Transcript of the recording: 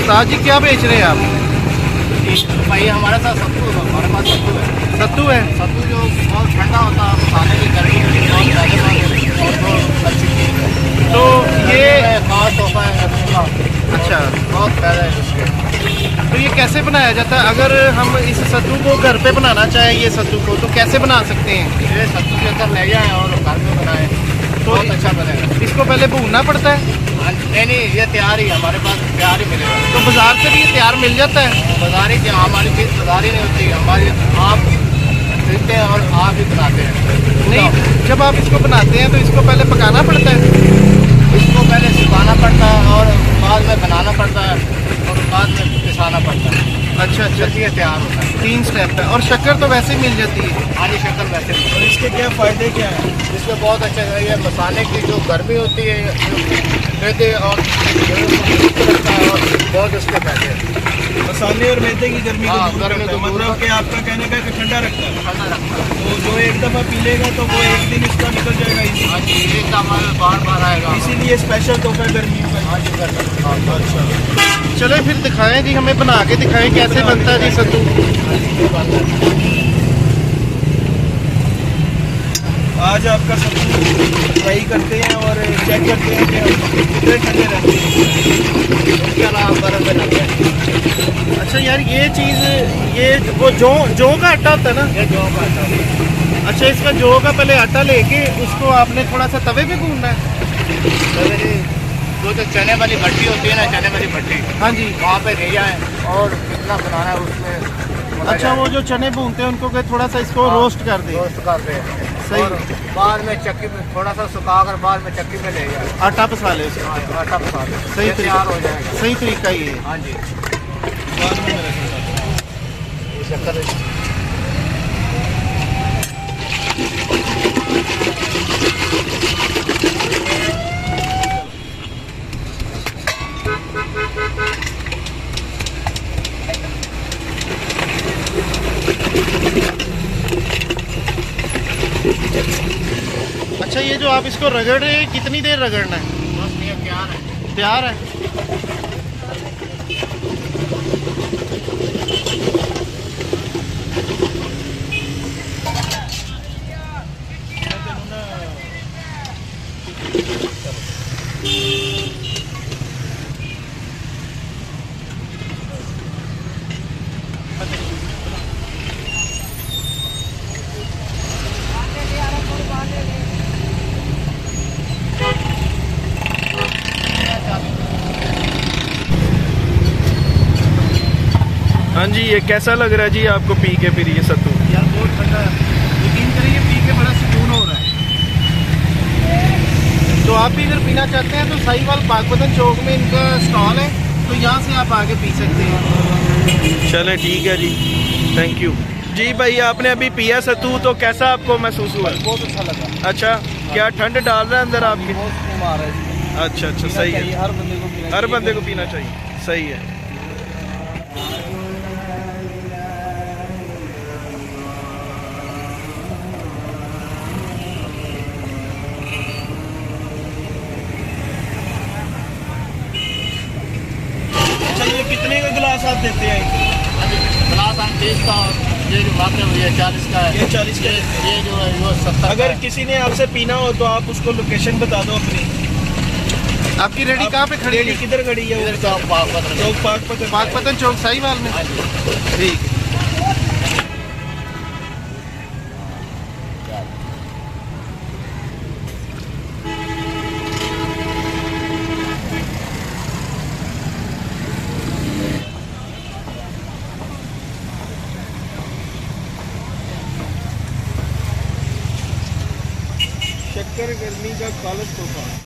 उस्ताद जी क्या बेच रहे हैं आप? भाई हमारे साथ सत्तू है, हमारे पास सत्तू है। सत्तू है। सत्तू जो बहुत ठंडा होता है, खाने की गर्मी के लिए बहुत ज़्यादा और बहुत अच्छी चीज़ है। तो ये खास तोहफा है रसगुल्ला। अच्छा, बहुत फायदा है उसके। तो ये कैसे बनाया जाता है? अगर हम इस सत्तू को घर पे बनाना चाहें, ये सत्तू को, तो कैसे बना सकते हैं? ये सत्तू के अंदर ले जाएँ और घर में बनाएं, तो बहुत अच्छा बनेगा। इसको पहले भूनना पड़ता है? नहीं, ये तैयार ही है, हमारे पास तैयार ही मिलेगा। तो बाजार से भी ये तैयार मिल जाता है? बाजारी क्या, हमारी चीज़ बाजारी नहीं होती, हमारी आप खरीदते हैं और आप ही बनाते हैं। नहीं, जब आप इसको बनाते हैं तो इसको पहले पकाना पड़ता है? इसको पहले सुखाना पड़ता है और बाद में बनाना पड़ता है और बाद में पिसाना पड़ता है। अच्छा अच्छा, ये तैयार होता है। 3 स्टेप है। और शक्कर तो वैसे ही मिल जाती है? आधी शक्कर वैसे भी। और इसके क्या फ़ायदे क्या हैं? इसमें बहुत अच्छा है, ये मसाले की जो गर्मी होती है मैदे और रखता है और बहुत उसके फायदे हैं। मसाले और मैदे की गर्मी को हाँ, दूर गर्मी करता है। को दूर मतलब कि आपका कहने का कि ठंडा रखता है। ठंडा रखता है। तो जो एक दफ़ा पी लेगा तो वो एक दिन इसका निकल जाएगा इजी। हाँ जी, ये काम बार बार आएगा। इसीलिए स्पेशल तोहफा गर्मियों का। हाँ जी, कर सकते हैं। अच्छा, चले फिर दिखाएं जी, हमें बना के दिखाएं कैसे बनता है जी सत्तू। आज आपका सत्तू ट्राई करते हैं और चेक करते हैं कि कितने ठंडे रहते हैं। इसके अलावा बर्फ में लगता है। अच्छा यार, ये चीज़, ये वो जौ का आटा होता है ना? ये जो आता है, अच्छा, इसका जौ का पहले आटा लेके उसको आपने थोड़ा सा तवे पे भूनना है? जो चने वाली भट्टी होती है ना, चने वाली भट्टी, हाँ जी। वहाँ पे ले जाएँ और कितना बनाना है उसमें। अच्छा, वो जो चने भूनते हैं उनको थोड़ा सा इसको हाँ, रोस्ट कर दे। रोस्ट करते हैं। सही। और बाद में चक्की में थोड़ा सा सुखा कर बाद में चक्की में ले जाए, आटा पसा ले उसका। आटा पका दे, सही ये तैयार हो तरीका, जाएगा। सही तरीका ये है। हाँ जी, बाद में मेरा ये शक्कर अच्छा, ये जो आप इसको रगड़ रहे हैं, कितनी देर रगड़ना है? बस ये तैयार है। तैयार है। हाँ जी, ये कैसा लग रहा है जी आपको पी के फिर ये सत्तू? यार बहुत ठंडा है, यकीन करिए पी के बड़ा सुकून हो रहा है। तो आप भी अगर पीना चाहते हैं तो साहिवाल पाकपतन चौक में इनका स्टॉल है, तो यहाँ से आप आके पी सकते हैं। चले ठीक है जी, थैंक यू जी। भाई आपने अभी पिया सत्तू, तो कैसा आपको महसूस हुआ? बहुत अच्छा लगा। अच्छा, क्या ठंड डाल रहा है अंदर आपके? बहुत सुकून आ रहा है जी। अच्छा अच्छा, सही है। हर बंदे को पीना हर चाहिए। बंदे को पीना चाहिए, सही है। अच्छा, ये कितने का गिलास आप देते हैं? गिलास हम 30 का, ये जो बातें हुई है 40 का है। ये 40 का है। ये जो है वो 70 का अगर है। किसी ने आपसे पीना हो तो आप उसको लोकेशन बता दो अपनी। आपकी रेडी कहाँ पे खड़ी है? रेडी किधर खड़ी है? इधर चौक पाकपतन में। चौक पाकपतन, पाकपतन चौक साहिवाल में। हाँ जी। ठीक है। शक्कर गर्मी का खालस तोहफा।